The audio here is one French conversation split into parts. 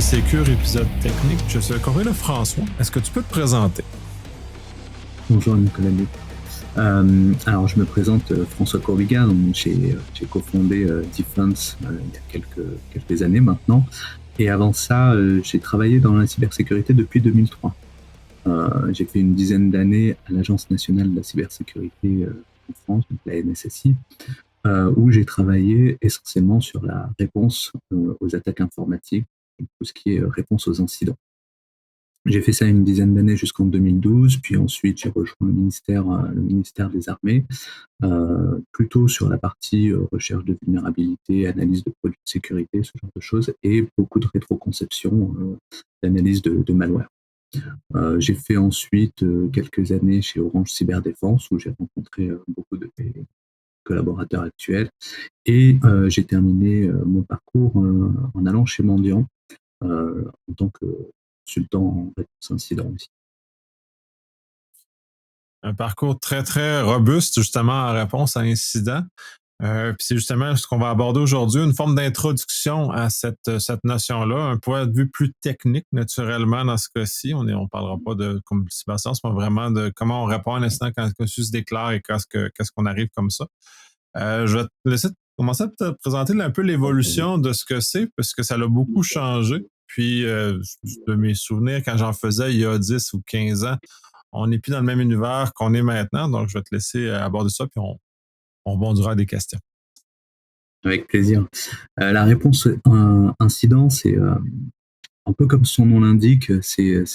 Sécure, épisode technique. Je suis accompagné de François. Est-ce que tu peux te présenter? Bonjour Nicolas. Alors je me présente François Courbigat, donc j'ai cofondé Defense il y a quelques années maintenant. Et avant ça, j'ai travaillé dans la cybersécurité depuis 2003. J'ai fait une dizaine d'années à l'Agence nationale de la cybersécurité en France, donc la NSSI, où j'ai travaillé essentiellement sur la réponse aux attaques informatiques, donc tout ce qui est réponse aux incidents. J'ai fait ça une dizaine d'années jusqu'en 2012, puis ensuite j'ai rejoint le ministère des Armées, plutôt sur la partie recherche de vulnérabilité, analyse de produits de sécurité, ce genre de choses, et beaucoup de rétroconception, d'analyse de malware. J'ai fait ensuite quelques années chez Orange Cyberdéfense, où j'ai rencontré beaucoup de mes collaborateurs actuels, et j'ai terminé mon parcours en allant chez Mandiant, en tant que consultant en réponse incident aussi. Un parcours très, très robuste, justement, en réponse à incident. Puis c'est justement ce qu'on va aborder aujourd'hui, une forme d'introduction à cette notion-là, un point de vue plus technique, naturellement, dans ce cas-ci. On ne parlera pas de comme cyberscience, mais vraiment de comment on répond à un incident quand un processus se déclare et qu'est-ce qu'on arrive comme ça. Je vais te laisser commencer à te présenter un peu l'évolution de ce que c'est, parce que ça a beaucoup changé. Puis, de mes souvenirs, quand j'en faisais il y a 10 ou 15 ans, on n'est plus dans le même univers qu'on est maintenant. Donc, je vais te laisser aborder ça, puis on rebondira à des questions. Avec plaisir. La réponse incident, c'est un peu comme son nom l'indique, c'est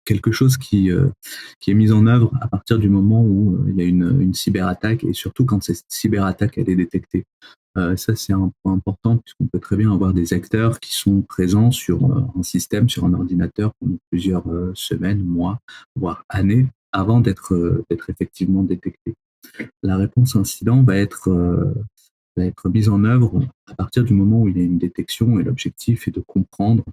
quelque chose qui est mis en œuvre à partir du moment où il y a une cyberattaque, et surtout quand cette cyberattaque elle est détectée. Ça, c'est un point important, puisqu'on peut très bien avoir des acteurs qui sont présents sur un système, sur un ordinateur pendant plusieurs semaines, mois, voire années, avant d'être effectivement détectés. La réponse incident va être mise en œuvre à partir du moment où il y a une détection, et l'objectif est de comprendre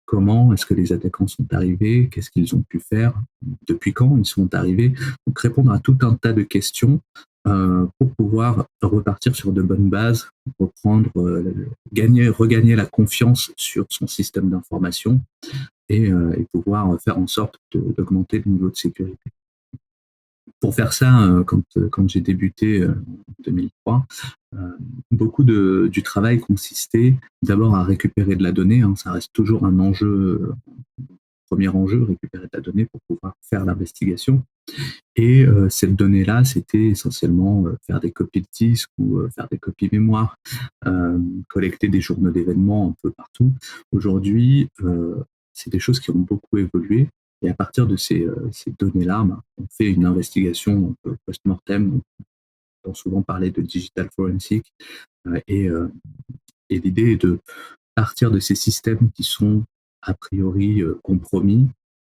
comment est-ce que les attaquants sont arrivés, qu'est-ce qu'ils ont pu faire, depuis quand ils sont arrivés. Donc répondre à tout un tas de questions pour pouvoir repartir sur de bonnes bases, reprendre, regagner la confiance sur son système d'information, et pouvoir faire en sorte d'augmenter le niveau de sécurité. Pour faire ça, quand j'ai débuté en 2003, beaucoup du travail consistait d'abord à récupérer de la donnée. Ça reste toujours un enjeu, premier enjeu, récupérer de la donnée pour pouvoir faire l'investigation. Et cette donnée-là, c'était essentiellement faire des copies de disques ou faire des copies mémoire, collecter des journaux d'événements un peu partout. Aujourd'hui, c'est des choses qui ont beaucoup évolué. Et à partir de ces données-là, on fait une investigation un peu post-mortem. On entend souvent parler de digital forensic. Et l'idée est de partir de ces systèmes qui sont a priori compromis,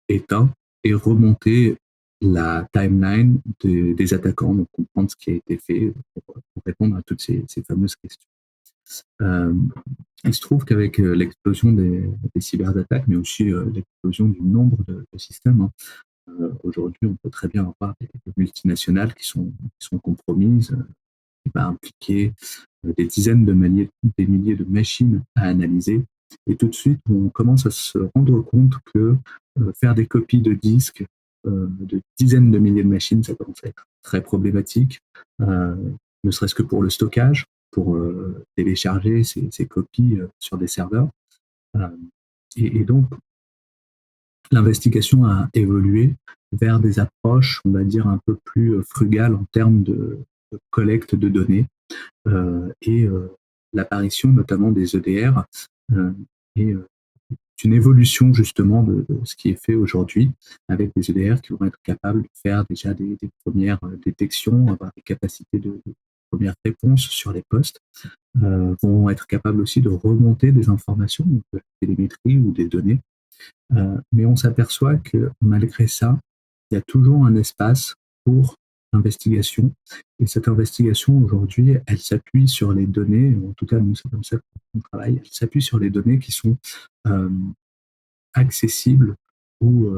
éteints, et remonter la timeline des attaquants, donc comprendre ce qui a été fait pour répondre à toutes ces fameuses questions. Il se trouve qu'avec l'explosion des cyberattaques, mais aussi l'explosion du nombre de systèmes, aujourd'hui, on peut très bien avoir des multinationales qui sont compromises, qui va impliquer des dizaines des milliers de machines à analyser. Et tout de suite, on commence à se rendre compte que faire des copies de disques de dizaines de milliers de machines, ça commence à être très problématique, ne serait-ce que pour le stockage, pour télécharger ces copies sur des serveurs. Euh, et donc, l'investigation a évolué vers des approches, on va dire, un peu plus frugales en termes de collecte de données, et l'apparition notamment des EDR est une évolution justement de ce qui est fait aujourd'hui, avec des EDR qui vont être capables de faire déjà des premières détections, avoir des capacités de première réponse sur les postes, vont être capables aussi de remonter des informations, donc de la télémétrie ou des données. Mais on s'aperçoit que malgré ça, il y a toujours un espace pour investigation. Et cette investigation, aujourd'hui, elle s'appuie sur les données, ou en tout cas, nous, c'est comme ça qu'on travaille, elle s'appuie sur les données qui sont accessibles ou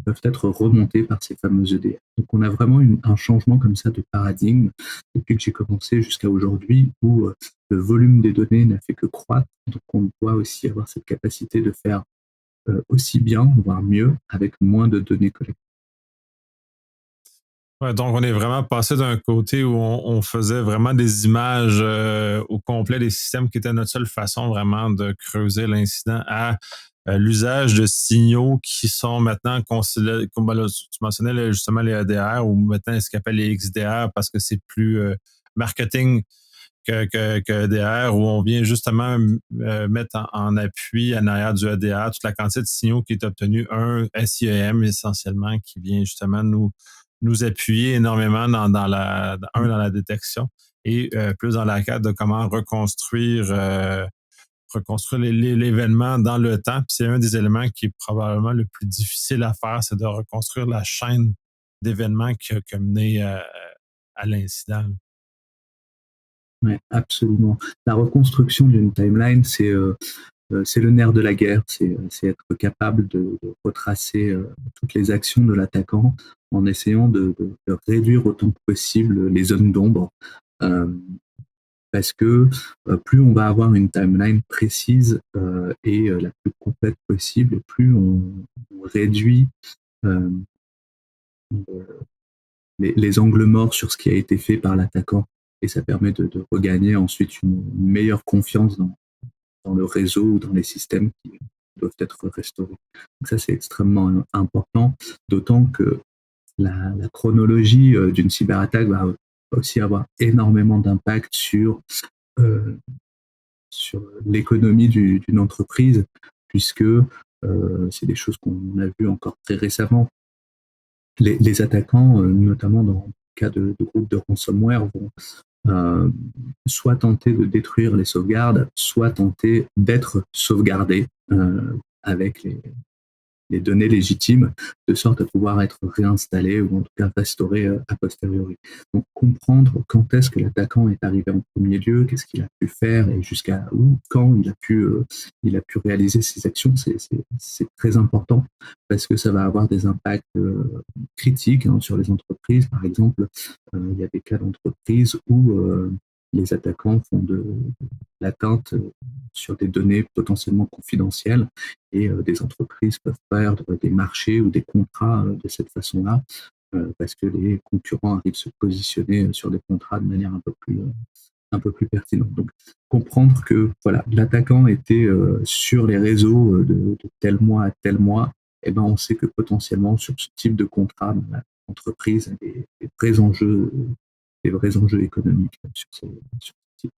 peuvent être remontés par ces fameux EDR. Donc on a vraiment un changement comme ça de paradigme depuis que j'ai commencé jusqu'à aujourd'hui où le volume des données n'a fait que croître. Donc on doit aussi avoir cette capacité de faire aussi bien, voire mieux, avec moins de données collectées. Ouais, donc, on est vraiment passé d'un côté où on faisait vraiment des images au complet des systèmes qui étaient notre seule façon vraiment de creuser l'incident à l'usage de signaux qui sont maintenant considérés, comme ben là, tu mentionnais là, justement les EDR ou maintenant ce qu'on appelle les XDR parce que c'est plus marketing que EDR, où on vient justement mettre en appui en arrière du EDR toute la quantité de signaux qui est obtenue, un SIEM essentiellement, qui vient justement nous appuyer énormément dans la détection et plus dans la cadre de comment reconstruire l'événement dans le temps. Puis c'est un des éléments qui est probablement le plus difficile à faire, c'est de reconstruire la chaîne d'événements qui a mené à l'incident. Ouais, absolument. La reconstruction d'une timeline, c'est le nerf de la guerre, c'est être capable de retracer toutes les actions de l'attaquant en essayant de réduire autant que possible les zones d'ombre. Euh, Parce que plus on va avoir une timeline précise et la plus complète possible, plus on réduit euh, les angles morts sur ce qui a été fait par l'attaquant. Et ça permet de regagner ensuite une meilleure confiance dans le réseau ou dans les systèmes qui doivent être restaurés. Donc ça, c'est extrêmement important, d'autant que la chronologie d'une cyberattaque va aussi avoir énormément d'impact euh, sur l'économie d'une entreprise, puisque c'est des choses qu'on a vues encore très récemment. Les attaquants, notamment dans le cas de groupes de ransomware, vont euh, soit tenter de détruire les sauvegardes, soit tenter d'être sauvegardés avec les données légitimes, de sorte à pouvoir être réinstallées ou en tout cas restaurées a posteriori. Donc comprendre quand est-ce que l'attaquant est arrivé en premier lieu, qu'est-ce qu'il a pu faire et jusqu'à où, quand il a pu réaliser ses actions, c'est très important parce que ça va avoir des impacts critiques sur les entreprises. Par exemple, il y a des cas d'entreprises où les attaquants font de l'atteinte sur des données potentiellement confidentielles et des entreprises peuvent perdre des marchés ou des contrats de cette façon-là parce que les concurrents arrivent à se positionner sur des contrats de manière un peu plus pertinente. Donc, comprendre que voilà, l'attaquant était sur les réseaux de tel mois à tel mois, et ben on sait que potentiellement sur ce type de contrat, l'entreprise a des vrais enjeux économiques sur ce type.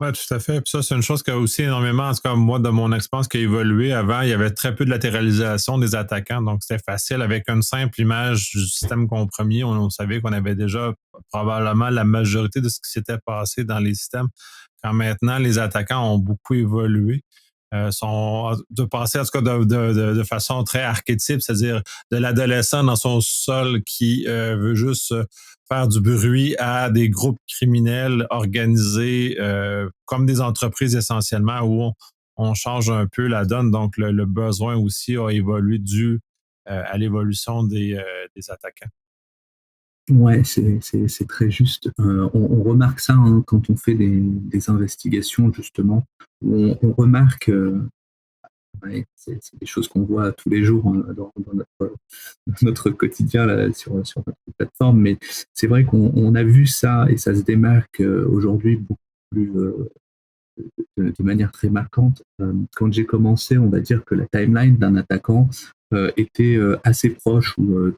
Oui, tout à fait. Puis ça, c'est une chose qui a aussi énormément, en tout cas, moi, de mon expérience, qui a évolué. Avant, il y avait très peu de latéralisation des attaquants, donc c'était facile. Avec une simple image du système compromis, on savait qu'on avait déjà probablement la majorité de ce qui s'était passé dans les systèmes. Quand maintenant, les attaquants ont beaucoup évolué. Sont de passer en tout cas de façon très archétype, c'est-à-dire de l'adolescent dans son sol qui veut juste faire du bruit à des groupes criminels organisés comme des entreprises essentiellement où on change un peu la donne. Donc le besoin aussi a évolué dû à l'évolution des attaquants. Ouais, c'est très juste. On remarque ça quand on fait des investigations, justement, où on remarque, ouais, c'est des choses qu'on voit tous les jours dans notre quotidien là, sur notre plateforme, mais c'est vrai qu'on a vu ça et ça se démarque aujourd'hui beaucoup plus de manière très marquante. Quand j'ai commencé, on va dire que la timeline d'un attaquant était assez proche ou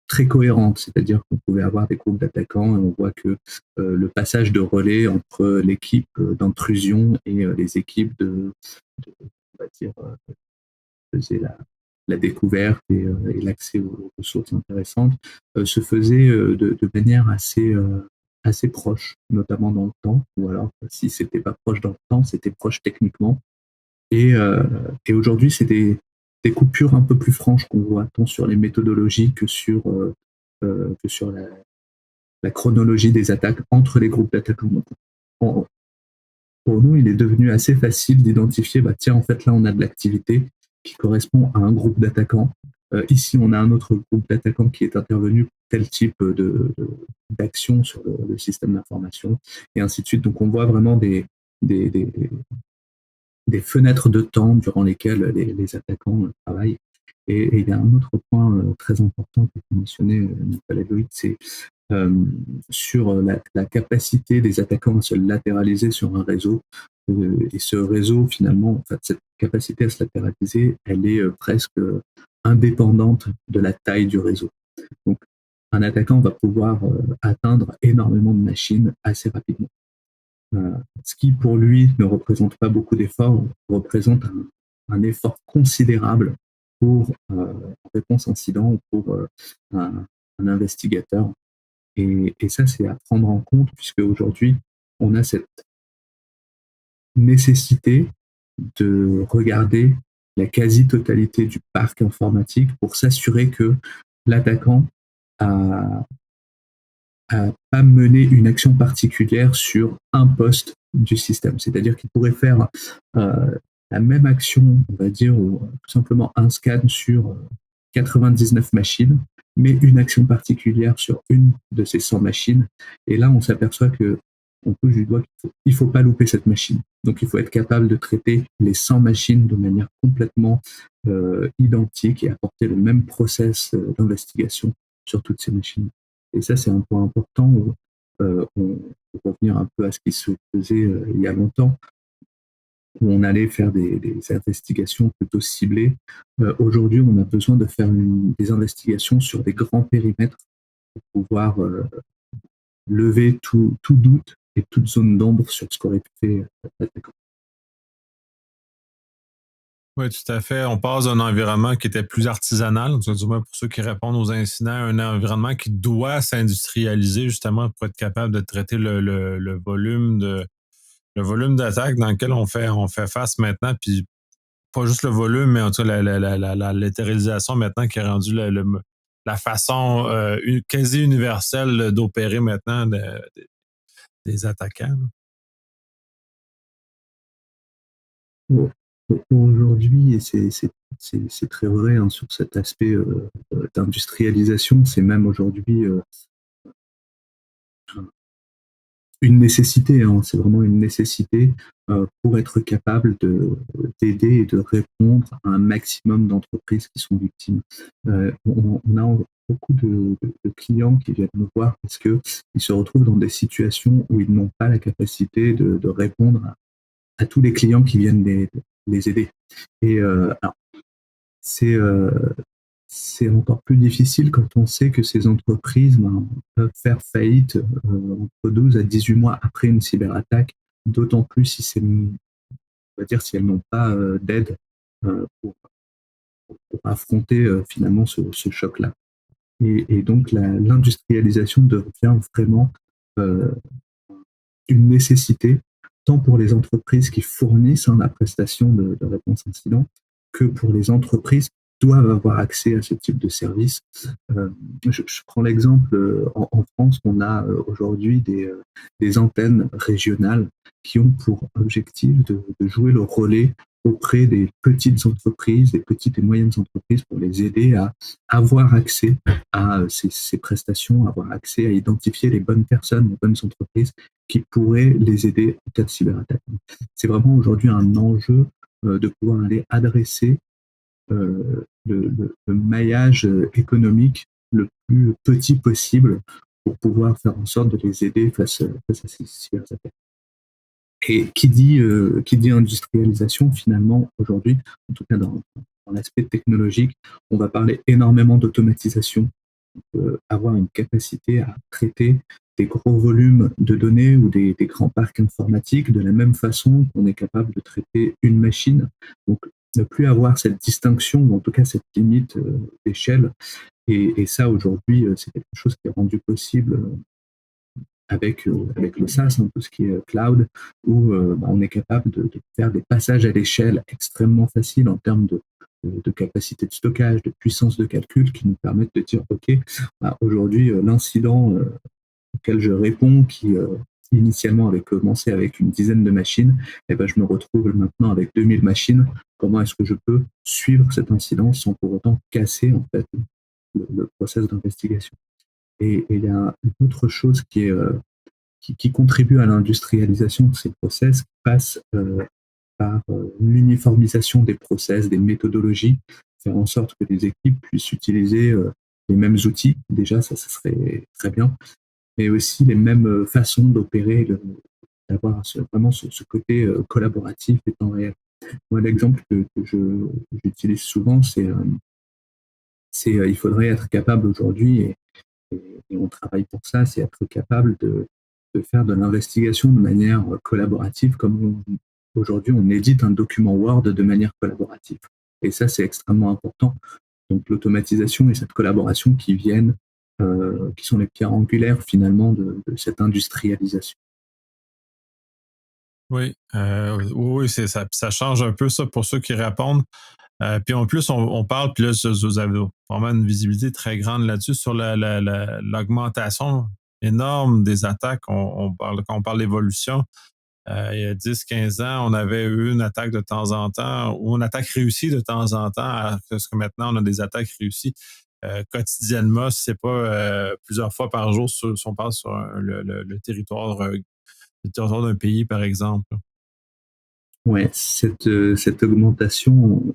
très cohérente, c'est-à-dire qu'on pouvait avoir des groupes d'attaquants et on voit que le passage de relais entre l'équipe d'intrusion et les équipes on va dire, faisaient la découverte et l'accès aux ressources intéressantes se faisait de manière assez proche, notamment dans le temps, ou alors si c'était pas proche dans le temps, c'était proche techniquement. Et, euh, et aujourd'hui, c'est des coupures un peu plus franches qu'on voit, tant sur les méthodologies que sur la chronologie des attaques entre les groupes d'attaquants. Donc, pour nous, il est devenu assez facile d'identifier, bah, tiens, en fait, là, on a de l'activité qui correspond à un groupe d'attaquants. Ici, on a un autre groupe d'attaquants qui est intervenu pour tel type d'action sur le système d'information, et ainsi de suite. Donc on voit vraiment des, des, des fenêtres de temps durant lesquelles les attaquants travaillent. Et il y a un autre point très important que vous mentionnez, Nicolas Loïc, c'est sur la capacité des attaquants à se latéraliser sur un réseau. Et ce réseau, finalement, en fait, cette capacité à se latéraliser, elle est presque indépendante de la taille du réseau. Donc, un attaquant va pouvoir atteindre énormément de machines assez rapidement. Ce qui, pour lui, ne représente pas beaucoup d'efforts, représente un effort considérable pour réponse incident, pour un investigateur. Et ça, c'est à prendre en compte, puisque aujourd'hui, on a cette nécessité de regarder la quasi-totalité du parc informatique pour s'assurer que l'attaquant a pas mené une action particulière sur un poste du système. C'est-à-dire qu'il pourrait faire la même action, on va dire, ou tout simplement un scan sur 99 machines, mais une action particulière sur une de ces 100 machines. Et là, on s'aperçoit que on touche du doigt qu'il faut pas louper cette machine. Donc, il faut être capable de traiter les 100 machines de manière complètement identique et apporter le même process d'investigation sur toutes ces machines. Et ça, c'est un point important où on peut revenir un peu à ce qui se faisait il y a longtemps, où on allait faire des investigations plutôt ciblées. Aujourd'hui, on a besoin de faire des investigations sur des grands périmètres pour pouvoir lever tout doute et toute zone d'ombre sur ce qu'aurait fait l'attaquant. Oui, tout à fait. On passe d'un environnement qui était plus artisanal, du moins pour ceux qui répondent aux incidents, à un environnement qui doit s'industrialiser justement pour être capable de traiter le volume d'attaques dans lequel on fait face maintenant, puis pas juste le volume, mais en tout cas la latéralisation maintenant qui est rendue la façon quasi universelle d'opérer maintenant des attaquants. Là. Aujourd'hui, et c'est très vrai hein, sur cet aspect d'industrialisation, c'est même aujourd'hui une nécessité, hein, c'est vraiment une nécessité pour être capable d'aider et de répondre à un maximum d'entreprises qui sont victimes. On a beaucoup de clients qui viennent nous voir parce qu'ils se retrouvent dans des situations où ils n'ont pas la capacité de répondre à tous les clients qui viennent les aider. Et alors, c'est encore plus difficile quand on sait que ces entreprises peuvent faire faillite entre 12 à 18 mois après une cyberattaque, d'autant plus on va dire, si elles n'ont pas d'aide pour affronter finalement ce choc-là. Et donc l'industrialisation devient vraiment une nécessité, tant pour les entreprises qui fournissent la prestation de réponse incident, que pour les entreprises qui doivent avoir accès à ce type de service. Je prends l'exemple, en France, on a aujourd'hui des antennes régionales qui ont pour objectif de jouer le relais auprès des petites entreprises, des petites et moyennes entreprises, pour les aider à avoir accès à ces prestations, avoir accès à identifier les bonnes personnes, les bonnes entreprises qui pourraient les aider en cas de cyberattaque. C'est vraiment aujourd'hui un enjeu de pouvoir aller adresser le maillage économique le plus petit possible pour pouvoir faire en sorte de les aider face à ces cyberattaques. Et qui dit industrialisation, finalement, aujourd'hui, en tout cas dans l'aspect technologique, on va parler énormément d'automatisation. Avoir une capacité à traiter des gros volumes de données ou des grands parcs informatiques de la même façon qu'on est capable de traiter une machine. Donc, ne plus avoir cette distinction, ou en tout cas cette limite d'échelle. Et ça, aujourd'hui, c'est quelque chose qui est rendu possible avec le SaaS, tout ce qui est cloud, où on est capable de faire des passages à l'échelle extrêmement faciles en termes de capacité de stockage, de puissance de calcul, qui nous permettent de dire, OK, aujourd'hui, l'incident auquel je réponds, qui initialement avait commencé avec une dizaine de machines, et ben, je me retrouve maintenant avec 2000 machines. Comment est-ce que je peux suivre cet incident sans pour autant casser en fait le process d'investigation? Et il y a une autre chose qui contribue à l'industrialisation de ces process, qui passe par l'uniformisation des process, des méthodologies, faire en sorte que les équipes puissent utiliser les mêmes outils. Déjà, ça serait très bien, mais aussi les mêmes façons d'opérer, d'avoir vraiment ce côté collaboratif et temps réel. Moi, l'exemple que j'utilise souvent, il faudrait être capable aujourd'hui, et on travaille pour ça, c'est être capable de faire de l'investigation de manière collaborative, comme aujourd'hui on édite un document Word de manière collaborative. Et ça, c'est extrêmement important. Donc l'automatisation et cette collaboration qui sont les pierres angulaires finalement de cette industrialisation. Oui, oui, ça change un peu ça pour ceux qui répondent. Puis en plus, on parle, puis là, vous avez vraiment une visibilité très grande là-dessus sur l'augmentation énorme des attaques. Quand on parle d'évolution, il y a 10, 15 ans, on avait eu une attaque de temps en temps, ou une attaque réussie de temps en temps, parce que maintenant, on a des attaques réussies quotidiennement, si c'est pas plusieurs fois par jour, si on parle sur le territoire d'un pays, par exemple. Ouais, cette augmentation,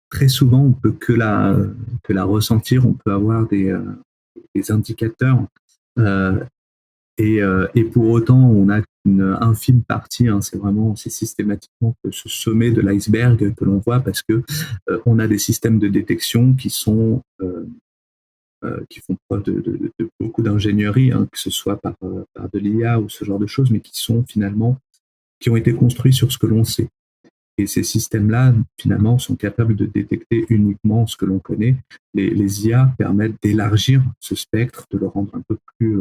très souvent, on peut que la ressentir. On peut avoir des indicateurs, euh, et pour autant, on n'a qu'une infime partie. Hein, c'est systématiquement que ce sommet de l'iceberg que l'on voit, parce que on a des systèmes de détection qui font preuve de beaucoup d'ingénierie, hein, que ce soit par de l'IA ou ce genre de choses, mais qui ont été construits sur ce que l'on sait. Et ces systèmes-là, finalement, sont capables de détecter uniquement ce que l'on connaît. Les IA permettent d'élargir ce spectre, de le rendre un peu plus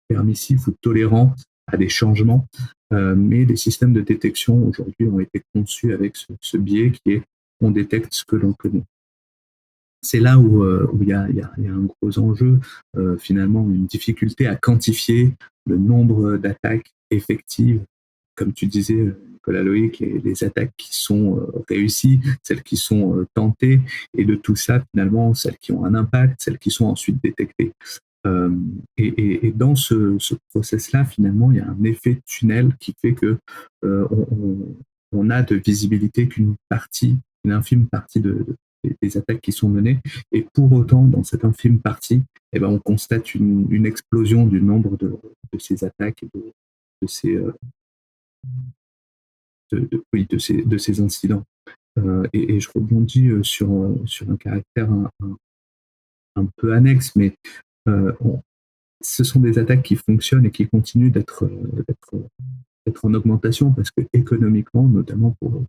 permissif ou tolérant à des changements. Mais les systèmes de détection aujourd'hui ont été conçus avec ce biais qui est on détecte ce que l'on connaît. C'est là où il y a un gros enjeu, finalement, une difficulté à quantifier le nombre d'attaques effectives, comme tu disais, Nicolas Loïc, les attaques qui sont réussies, celles qui sont tentées, et de tout ça, finalement, celles qui ont un impact, celles qui sont ensuite détectées. Et dans ce process-là, finalement, il y a un effet tunnel qui fait que on a de visibilité qu'une partie, une infime partie des attaques qui sont menées, et pour autant, dans cette infime partie, eh ben, on constate une explosion du nombre de ces attaques et de ces, oui, de ces incidents. Et je rebondis sur un caractère un peu annexe, mais euh, on- ce sont des attaques qui fonctionnent et qui continuent d'être en augmentation, parce que économiquement, notamment pour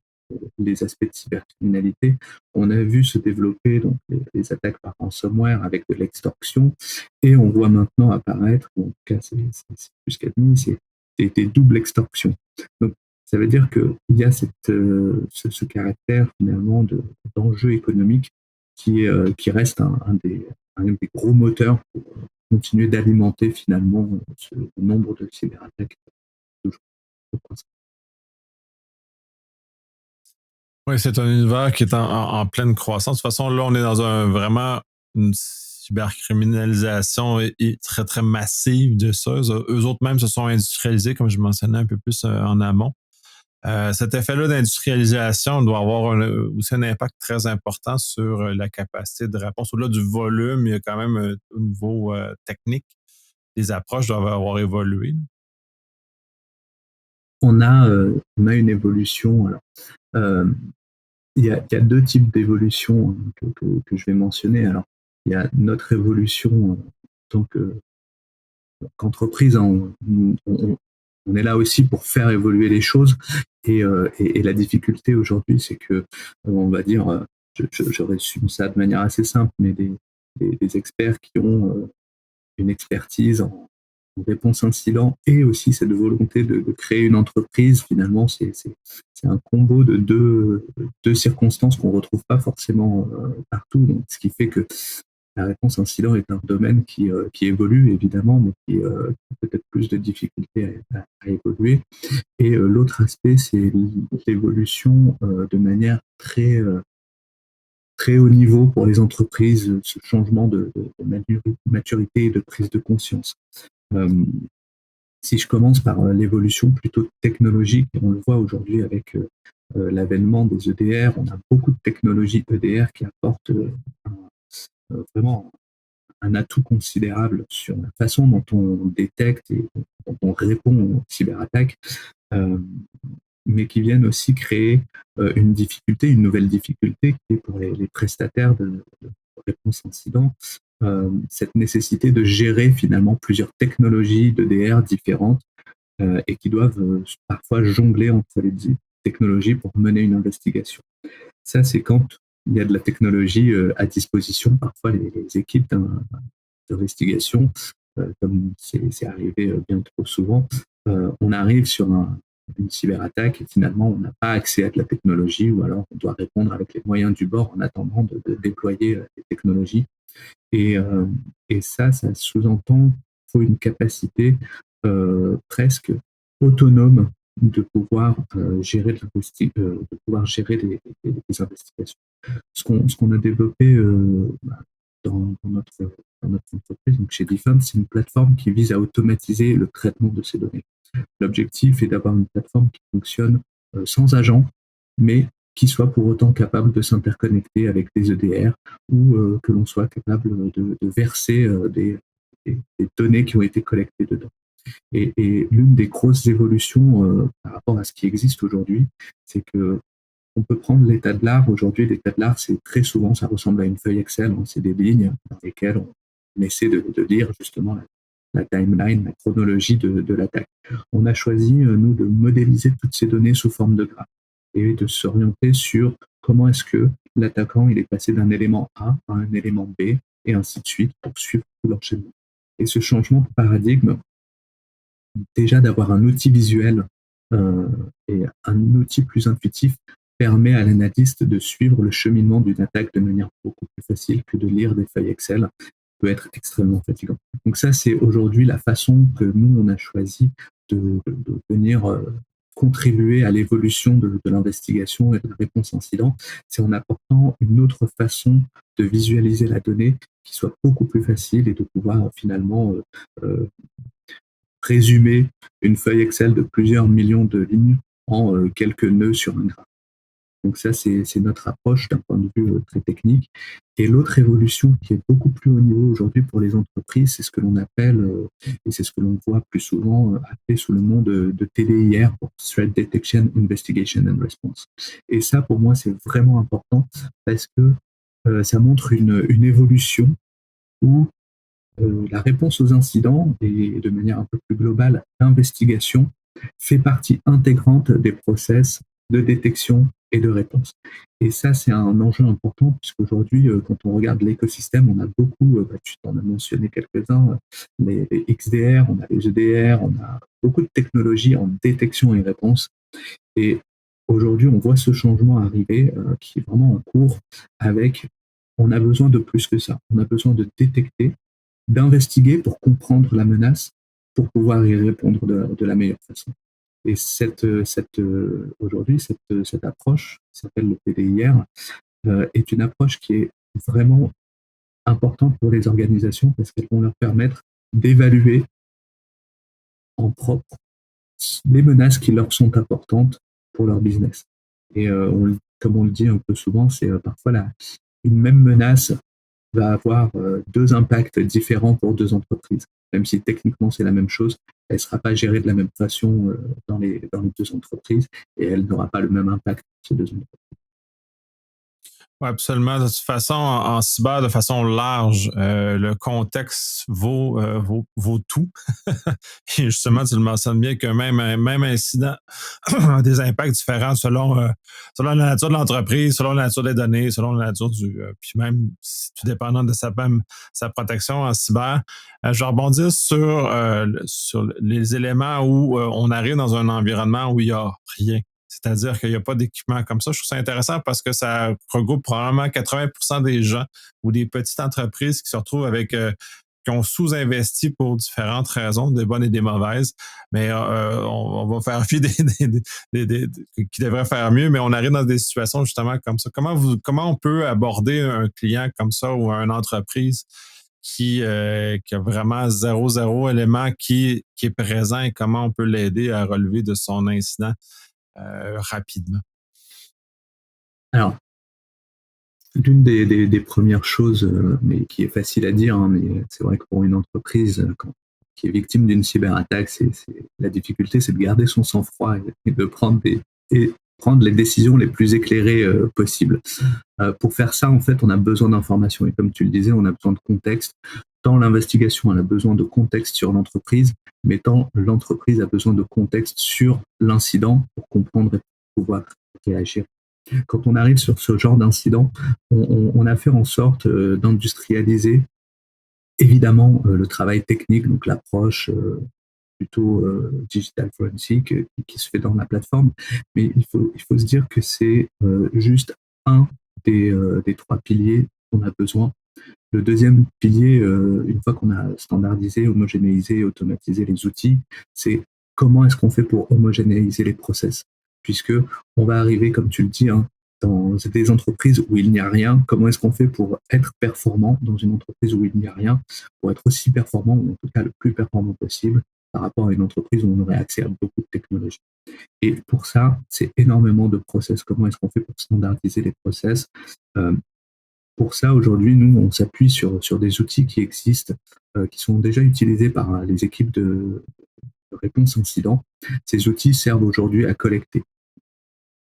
les aspects de cybercriminalité, on a vu se développer donc les attaques par ransomware avec de l'extorsion, et on voit maintenant apparaître, ou en tout cas c'est plus qu'admis, c'est des doubles extorsions. Donc ça veut dire qu'il y a ce caractère finalement d'enjeu économique qui reste un des gros moteurs pour continuer d'alimenter finalement ce nombre de cyberattaques. Oui, c'est un univers qui est en pleine croissance. De toute façon, là, on est dans vraiment une cybercriminalisation très, très massive de ça. Eux autres même se sont industrialisés, comme je mentionnais un peu plus en amont. Cet effet-là d'industrialisation doit avoir aussi un impact très important sur la capacité de réponse. Au-delà du volume, il y a quand même au niveau technique, les approches doivent avoir évolué. On a une évolution. Alors, il y a deux types d'évolution, hein, que je vais mentionner. Alors, il y a notre évolution en tant qu'entreprise. Hein, on est là aussi pour faire évoluer les choses. Et la difficulté aujourd'hui, c'est que, on va dire, je résume ça de manière assez simple, mais des experts qui ont une expertise en réponse incident, et aussi cette volonté de créer une entreprise, finalement, c'est un combo de deux circonstances qu'on ne retrouve pas forcément partout. Donc, ce qui fait que la réponse incident est un domaine qui évolue évidemment, mais qui a peut-être plus de difficultés à évoluer. Et l'autre aspect, c'est l'évolution de manière très haut niveau pour les entreprises, ce changement de maturité et de prise de conscience. Euh, Si je commence par l'évolution plutôt technologique, on le voit aujourd'hui avec l'avènement des EDR, on a beaucoup de technologies EDR qui apportent vraiment un atout considérable sur la façon dont on détecte et dont on répond aux cyberattaques, euh, mais qui viennent aussi créer une difficulté, une nouvelle difficulté qui est pour les prestataires de réponse incident, cette nécessité de gérer finalement plusieurs technologies d'EDR différentes et qui doivent parfois jongler entre les technologies pour mener une investigation. Ça, c'est quand il y a de la technologie à disposition. Parfois, les équipes d'investigation, comme c'est arrivé bien trop souvent, on arrive sur une cyberattaque et finalement, on n'a pas accès à de la technologie ou alors on doit répondre avec les moyens du bord en attendant de déployer les technologies. Et, euh, et ça sous-entend qu'il faut une capacité presque autonome de pouvoir gérer de pouvoir gérer des investigations. Ce qu'on a développé dans notre entreprise, donc chez Defend, c'est une plateforme qui vise à automatiser le traitement de ces données. L'objectif est d'avoir une plateforme qui fonctionne sans agent, mais qui soit pour autant capable de s'interconnecter avec des EDR ou que l'on soit capable de verser des données qui ont été collectées dedans. Et l'une des grosses évolutions par rapport à ce qui existe aujourd'hui, c'est que on peut prendre l'état de l'art. Aujourd'hui, l'état de l'art, c'est très souvent, ça ressemble à une feuille Excel. Hein, c'est des lignes dans lesquelles on essaie de lire justement la timeline, la chronologie de l'attaque. On a choisi, nous, de modéliser toutes ces données sous forme de graphe et de s'orienter sur comment est-ce que l'attaquant il est passé d'un élément A à un élément B et ainsi de suite pour suivre tout l'enchaînement. Et ce changement de paradigme, déjà d'avoir un outil visuel et un outil plus intuitif permet à l'analyste de suivre le cheminement d'une attaque de manière beaucoup plus facile que de lire des feuilles Excel, peut être extrêmement fatigant. Donc ça, c'est aujourd'hui la façon que nous, on a choisi de venir contribuer à l'évolution de l'investigation et de la réponse incident. C'est en apportant une autre façon de visualiser la donnée qui soit beaucoup plus facile et de pouvoir finalement résumer une feuille Excel de plusieurs millions de lignes en quelques nœuds sur un graphe. Donc ça, c'est notre approche d'un point de vue très technique. Et l'autre évolution qui est beaucoup plus haut niveau aujourd'hui pour les entreprises, c'est ce que l'on appelle, et c'est ce que l'on voit plus souvent appelé sous le nom de TDIR, pour Threat Detection, Investigation and Response. Et ça, pour moi, c'est vraiment important parce que ça montre une évolution où la réponse aux incidents, et de manière un peu plus globale, l'investigation, fait partie intégrante des process de détection et de réponse. Et ça, c'est un enjeu important, puisqu'aujourd'hui, quand on regarde l'écosystème, on a beaucoup, tu en as mentionné quelques-uns, les XDR, on a les EDR, on a beaucoup de technologies en détection et réponse. Et aujourd'hui, on voit ce changement arriver qui est vraiment en cours avec, on a besoin de plus que ça. On a besoin de détecter, d'investiguer pour comprendre la menace, pour pouvoir y répondre de la meilleure façon. Et aujourd'hui, cette approche, qui s'appelle le PDIR, est une approche qui est vraiment importante pour les organisations parce qu'elles vont leur permettre d'évaluer en propre les menaces qui leur sont importantes pour leur business. Et comme on le dit un peu souvent, c'est parfois une même menace va avoir deux impacts différents pour deux entreprises. Même si techniquement c'est la même chose, elle ne sera pas gérée de la même façon dans les deux entreprises et elle n'aura pas le même impact sur ces deux entreprises. Oui, absolument. De toute façon, en cyber, de façon large, le contexte vaut tout. Et justement, tu le mentionnes bien que même incident a des impacts différents selon la nature de l'entreprise, selon la nature des données, selon la nature puis même tout dépendant de sa protection en cyber. Je vais rebondir sur les éléments où on arrive dans un environnement où il n'y a rien. c'est-à-dire qu'il n'y a pas d'équipement comme ça. Je trouve ça intéressant parce que ça regroupe probablement 80% des gens ou des petites entreprises qui se retrouvent avec qui ont sous-investi pour différentes raisons, des bonnes et des mauvaises. Mais on va faire fi qui devraient faire mieux, mais on arrive dans des situations justement comme ça. Comment on peut aborder un client comme ça ou une entreprise qui a vraiment zéro élément qui est présent et comment on peut l'aider à relever de son incident rapidement? Alors, l'une des premières choses, mais qui est facile à dire, hein, mais c'est vrai que pour une entreprise qui est victime d'une cyberattaque, la difficulté, c'est de garder son sang-froid et de prendre les décisions les plus éclairées possibles. Pour faire ça, en fait, on a besoin d'informations. Et comme tu le disais, on a besoin de contexte. Tant l'investigation, elle a besoin de contexte sur l'entreprise, mais tant l'entreprise a besoin de contexte sur l'incident pour comprendre et pour pouvoir réagir. Quand on arrive sur ce genre d'incident, on a fait en sorte d'industrialiser évidemment le travail technique, donc l'approche plutôt digital forensic qui se fait dans la plateforme. Mais il faut se dire que c'est juste un des trois piliers qu'on a besoin. Le deuxième pilier, une fois qu'on a standardisé, homogénéisé, automatisé les outils, c'est comment est-ce qu'on fait pour homogénéiser les process. Puisque on va arriver, comme tu le dis, hein, dans des entreprises où il n'y a rien, comment est-ce qu'on fait pour être performant dans une entreprise où il n'y a rien, pour être aussi performant, ou en tout cas le plus performant possible, par rapport à une entreprise où on aurait accès à beaucoup de technologies. Et pour ça, c'est énormément de process. Comment est-ce qu'on fait pour standardiser les process? Euh, pour ça, aujourd'hui, nous, on s'appuie sur des outils qui existent, qui sont déjà utilisés par les équipes de réponse incident. Ces outils servent aujourd'hui à collecter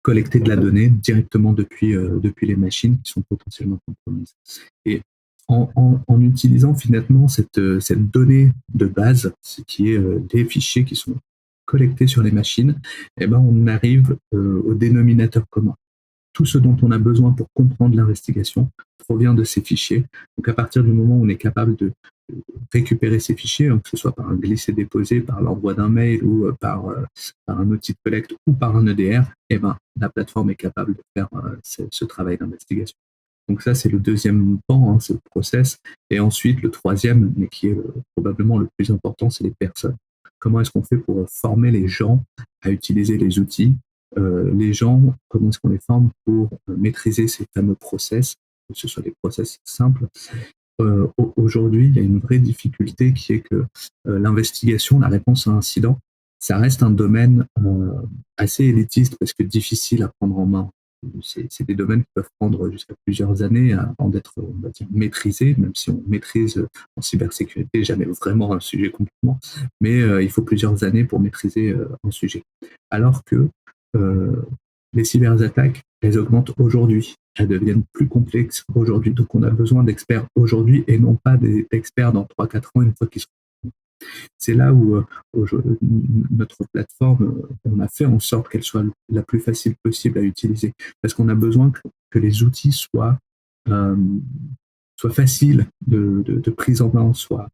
de la donnée directement depuis les machines qui sont potentiellement compromises. Et en utilisant finalement cette donnée de base, ce qui est des fichiers qui sont collectés sur les machines, eh ben, on arrive au dénominateur commun. Tout ce dont on a besoin pour comprendre l'investigation provient de ces fichiers. Donc à partir du moment où on est capable de récupérer ces fichiers, hein, que ce soit par un glisser-déposer, par l'envoi d'un mail ou par un outil de collecte ou par un EDR, eh ben, la plateforme est capable de faire ce travail d'investigation. Donc ça, c'est le deuxième pan, hein, c'est le process. Et ensuite, le troisième, mais qui est probablement le plus important, c'est les personnes. Comment est-ce qu'on fait pour former les gens à utiliser les outils? Les gens, comment est-ce qu'on les forme pour maîtriser ces fameux process, que ce soit des process simples? Aujourd'hui, il y a une vraie difficulté qui est que l'investigation, la réponse à un incident, ça reste un domaine assez élitiste parce que difficile à prendre en main. C'est des domaines qui peuvent prendre jusqu'à plusieurs années avant d'être, on va dire, maîtrisés, même si on maîtrise en cybersécurité jamais vraiment un sujet complètement, mais il faut plusieurs années pour maîtriser un sujet. Alors que les cyberattaques, elles augmentent aujourd'hui. Elles deviennent plus complexes aujourd'hui. Donc, on a besoin d'experts aujourd'hui et non pas d'experts dans 3-4 ans une fois qu'ils sont. C'est là où notre plateforme, on a fait en sorte qu'elle soit la plus facile possible à utiliser. Parce qu'on a besoin que les outils soient faciles de prise en main, soient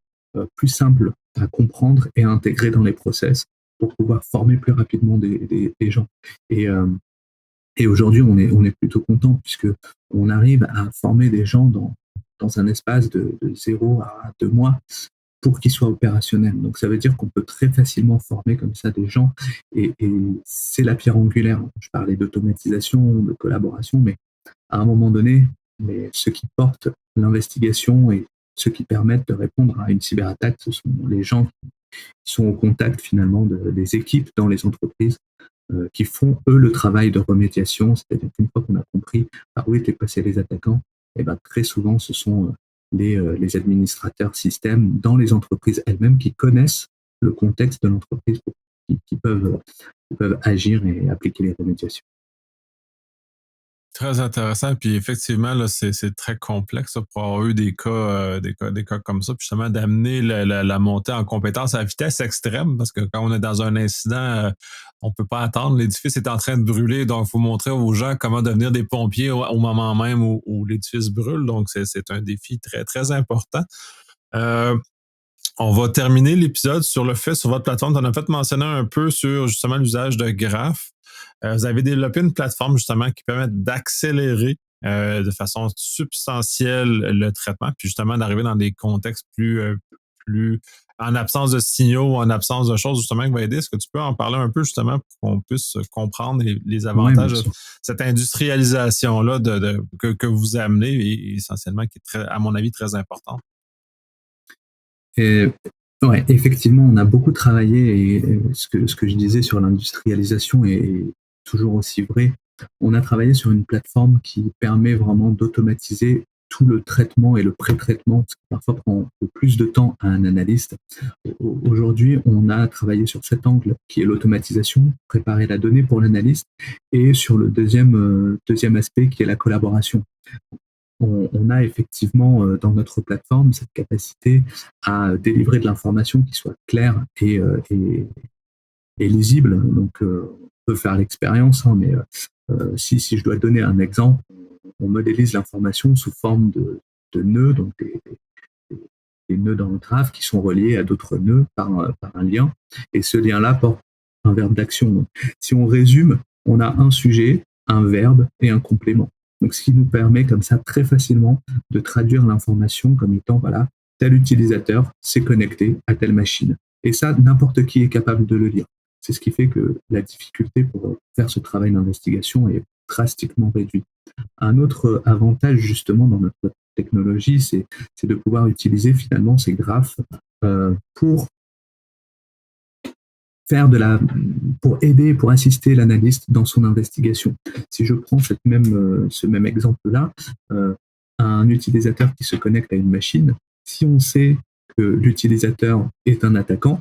plus simples à comprendre et à intégrer dans les process pour pouvoir former plus rapidement des gens. Et aujourd'hui, on est plutôt content puisque on arrive à former des gens dans un espace de 0 à 2 mois pour qu'ils soient opérationnels. Donc ça veut dire qu'on peut très facilement former comme ça des gens et c'est la pierre angulaire. Je parlais d'automatisation, de collaboration, mais à un moment donné, ceux qui portent l'investigation et ceux qui permettent de répondre à une cyberattaque, ce sont les gens qui sont au contact finalement des équipes dans les entreprises qui font eux le travail de remédiation, c'est-à-dire qu'une fois qu'on a compris par où étaient passés les attaquants, et ben très souvent ce sont les administrateurs système dans les entreprises elles-mêmes qui connaissent le contexte de l'entreprise qui peuvent agir et appliquer les remédiations. Très intéressant. Puis effectivement, là, c'est très complexe là, pour avoir eu des cas comme ça. Puis justement, d'amener la montée en compétence à vitesse extrême, parce que quand on est dans un incident, on peut pas attendre. L'édifice est en train de brûler. Donc, il faut montrer aux gens comment devenir des pompiers au moment même où l'édifice brûle. Donc, c'est un défi très, très important. Euh, On va terminer l'épisode sur le fait, sur votre plateforme, tu en as fait mentionner un peu sur justement l'usage de graphes. Vous avez développé une plateforme justement qui permet d'accélérer de façon substantielle le traitement, puis justement d'arriver dans des contextes plus en absence de signaux ou en absence de choses justement qui va aider. Est-ce que tu peux en parler un peu justement pour qu'on puisse comprendre les Oui, avantages bien de sûr. cette industrialisation-là que vous amenez et essentiellement qui est très, à mon avis, très importante? Et ouais, effectivement, on a beaucoup travaillé et ce que je disais sur l'industrialisation est toujours aussi vrai. On a travaillé sur une plateforme qui permet vraiment d'automatiser tout le traitement et le pré-traitement, ce qui parfois prend le plus de temps à un analyste. Aujourd'hui, on a travaillé sur cet angle qui est l'automatisation, préparer la donnée pour l'analyste, et sur le deuxième aspect qui est la collaboration. On a effectivement dans notre plateforme cette capacité à délivrer de l'information qui soit claire et lisible. Donc, on peut faire l'expérience, hein, mais si je dois donner un exemple, on modélise l'information sous forme de nœuds, donc des nœuds dans le graphe qui sont reliés à d'autres nœuds par un lien. Et ce lien-là porte un verbe d'action. Donc, si on résume, on a un sujet, un verbe et un complément. Donc, ce qui nous permet comme ça très facilement de traduire l'information comme étant, voilà, tel utilisateur s'est connecté à telle machine. Et ça, n'importe qui est capable de le lire. C'est ce qui fait que la difficulté pour faire ce travail d'investigation est drastiquement réduite. Un autre avantage justement dans notre technologie, c'est de pouvoir utiliser finalement ces graphes pour pour aider, pour assister l'analyste dans son investigation. Si je prends ce même exemple-là, un utilisateur qui se connecte à une machine, si on sait que l'utilisateur est un attaquant,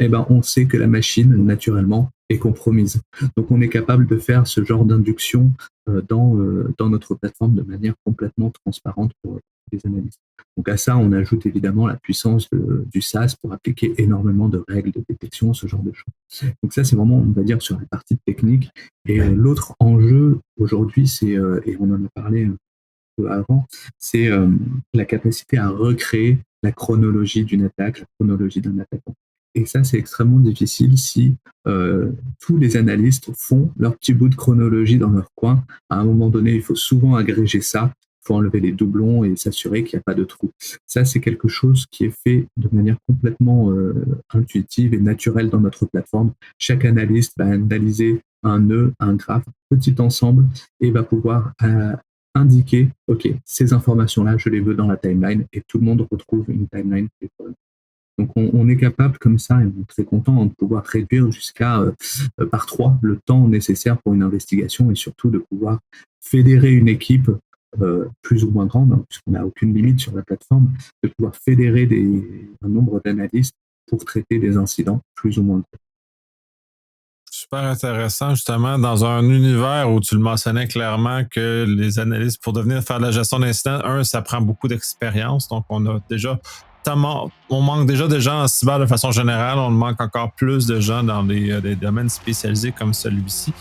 eh ben on sait que la machine, naturellement, est compromise. Donc on est capable de faire ce genre d'induction dans notre plateforme de manière complètement transparente pour les analystes. Donc à ça, on ajoute évidemment la puissance du SaaS pour appliquer énormément de règles de détection, ce genre de choses. Donc ça, c'est vraiment, on va dire, sur la partie technique. Et l'autre enjeu aujourd'hui, et on en a parlé un peu avant, c'est la capacité à recréer la chronologie d'une attaque, la chronologie d'un attaquant. Et ça, c'est extrêmement difficile si tous les analystes font leur petit bout de chronologie dans leur coin. À un moment donné, il faut souvent agréger ça, il faut enlever les doublons et s'assurer qu'il n'y a pas de trou. Ça, c'est quelque chose qui est fait de manière complètement intuitive et naturelle dans notre plateforme. Chaque analyste va analyser un nœud, un graphe, un petit ensemble, et va pouvoir indiquer, OK, ces informations-là, je les veux dans la timeline, et tout le monde retrouve une timeline. Donc on est capable comme ça, et on est très content de pouvoir réduire jusqu'à par 3 le temps nécessaire pour une investigation, et surtout de pouvoir fédérer une équipe plus ou moins grande, hein, puisqu'on n'a aucune limite sur la plateforme, de pouvoir fédérer un nombre d'analystes pour traiter des incidents plus ou moins gros. Super intéressant, justement, dans un univers où tu le mentionnais clairement que les analystes, pour devenir faire de la gestion d'incidents, ça prend beaucoup d'expérience. Donc, on manque déjà de gens en cyber de façon générale. On manque encore plus de gens dans des domaines spécialisés comme celui-ci.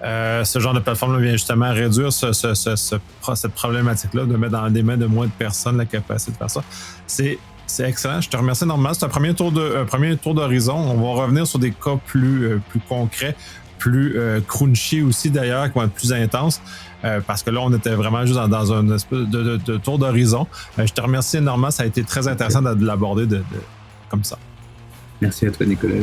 Ce genre de plateforme vient justement réduire cette problématique-là, de mettre dans les mains de moins de personnes la capacité de faire ça. C'est excellent. Je te remercie énormément. C'est un premier tour d'horizon. On va revenir sur des cas plus concrets, plus crunchy aussi d'ailleurs, qui vont être plus intenses. Parce que là, on était vraiment juste dans un espèce de tour d'horizon. Je te remercie énormément. Ça a été très intéressant de l'aborder comme ça. Merci à toi, Nicolas.